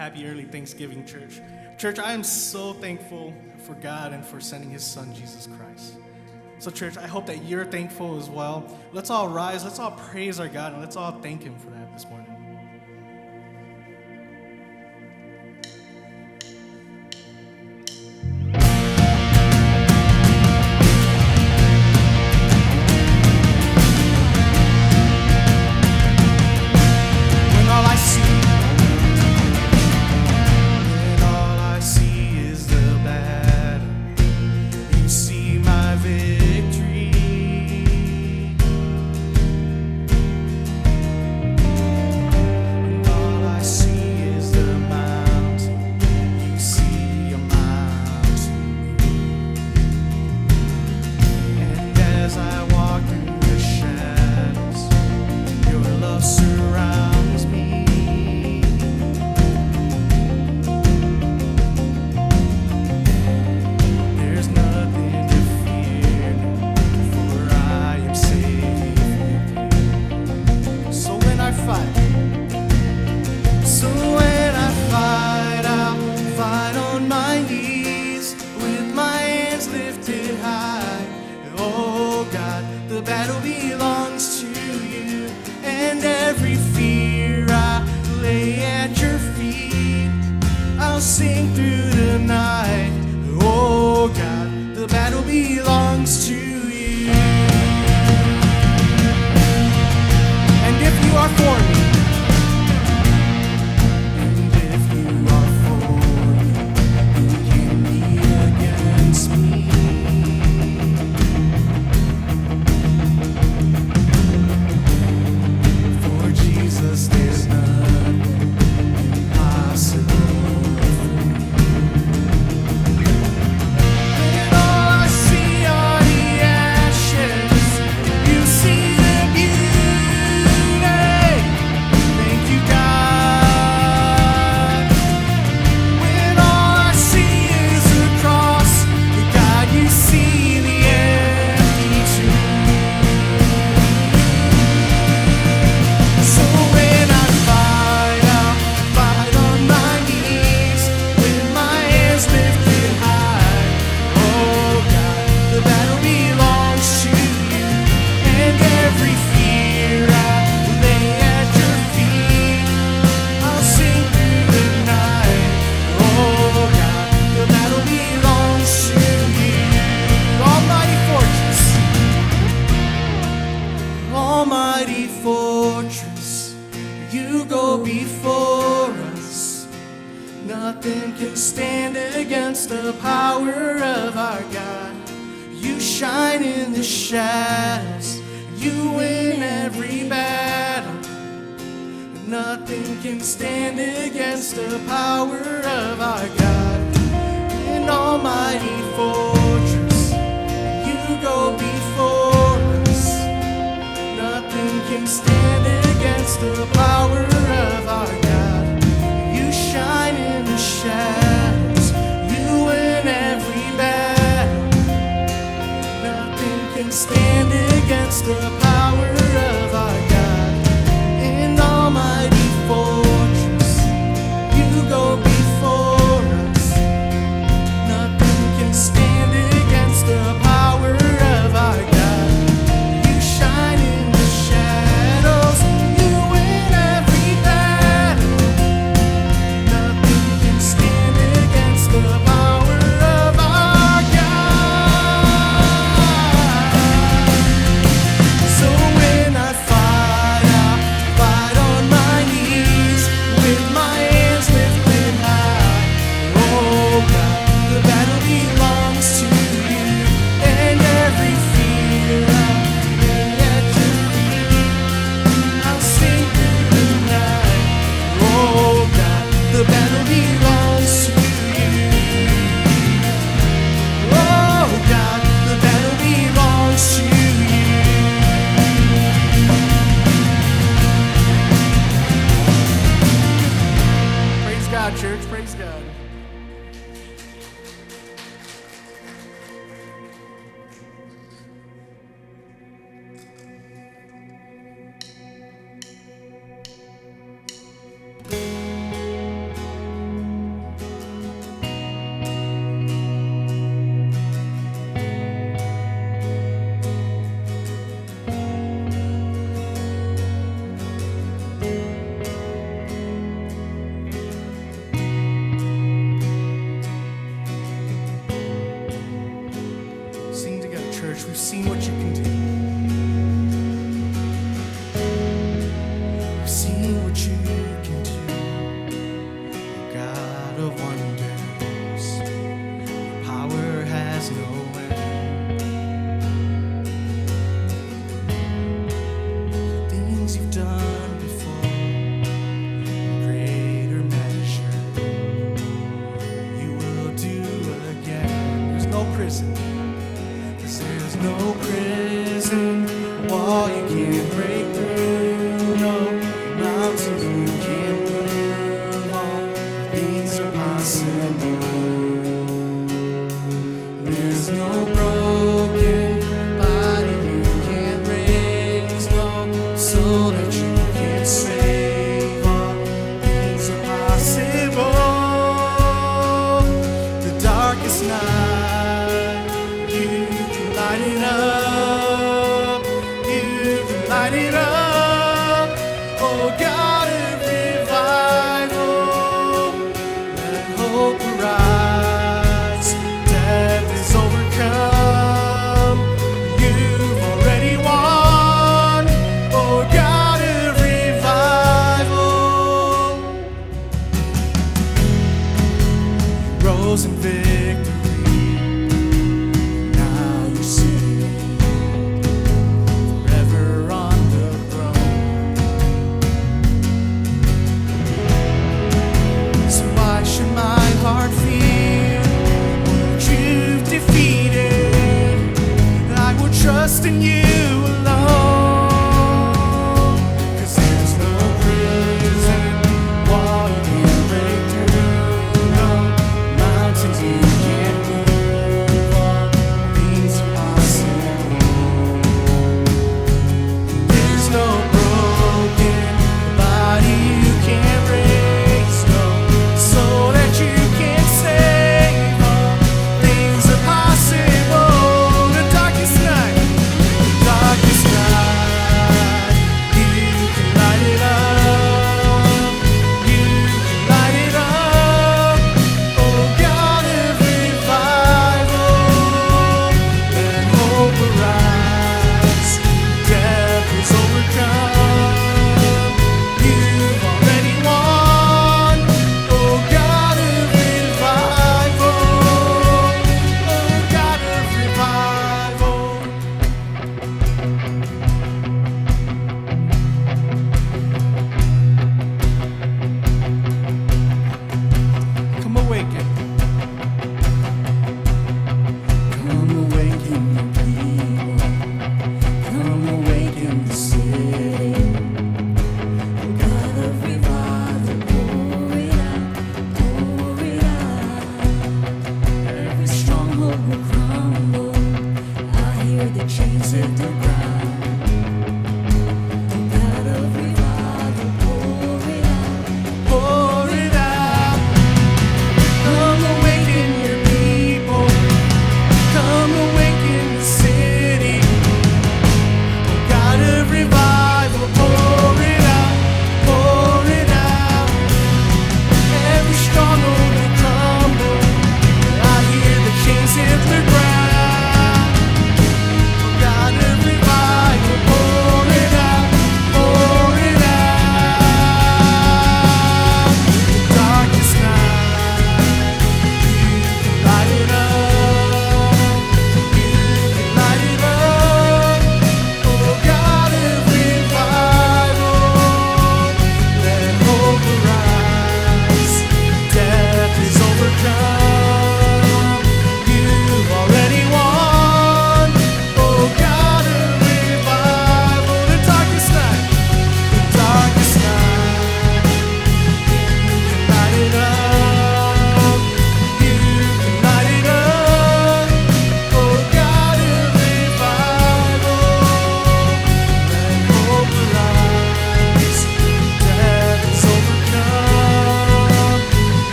Happy early Thanksgiving, church. Church, I am so thankful for God and for sending his son, Jesus Christ. So, church, I hope that you're thankful as well. Let's all rise, let's all praise our God, and let's all thank him for that this morning. Nothing can stand against the power of our God. You shine in the shadows. You win every battle. Nothing can stand against the power of our God. An almighty fortress, you go before us. Nothing can stand against the power of our God. You shine in the shadows, you win every battle. Nothing can stand against the power of our God. An almighty fortress, you go before us. Nothing can stand against the power of our God. You shine in the shadows, you win every battle. Nothing can stand against the power of our God. So when I fight, I fight on my knees with my hands lifted high. Oh God, the battle belongs to you, and every fear I lay at your feet. I'll sing through the night. Oh God, the battle belongs to you. Oh God, the battle belongs to you. Praise God, church. Praise God.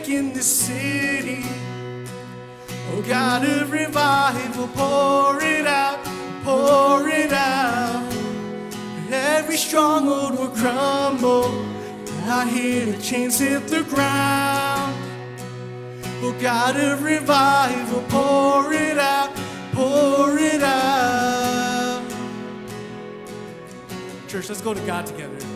break in this city. Oh God of revival, pour it out, pour it out. Every stronghold will crumble. I hear the chains hit the ground. Oh God of revival, pour it out, pour it out. Church, let's go to God together.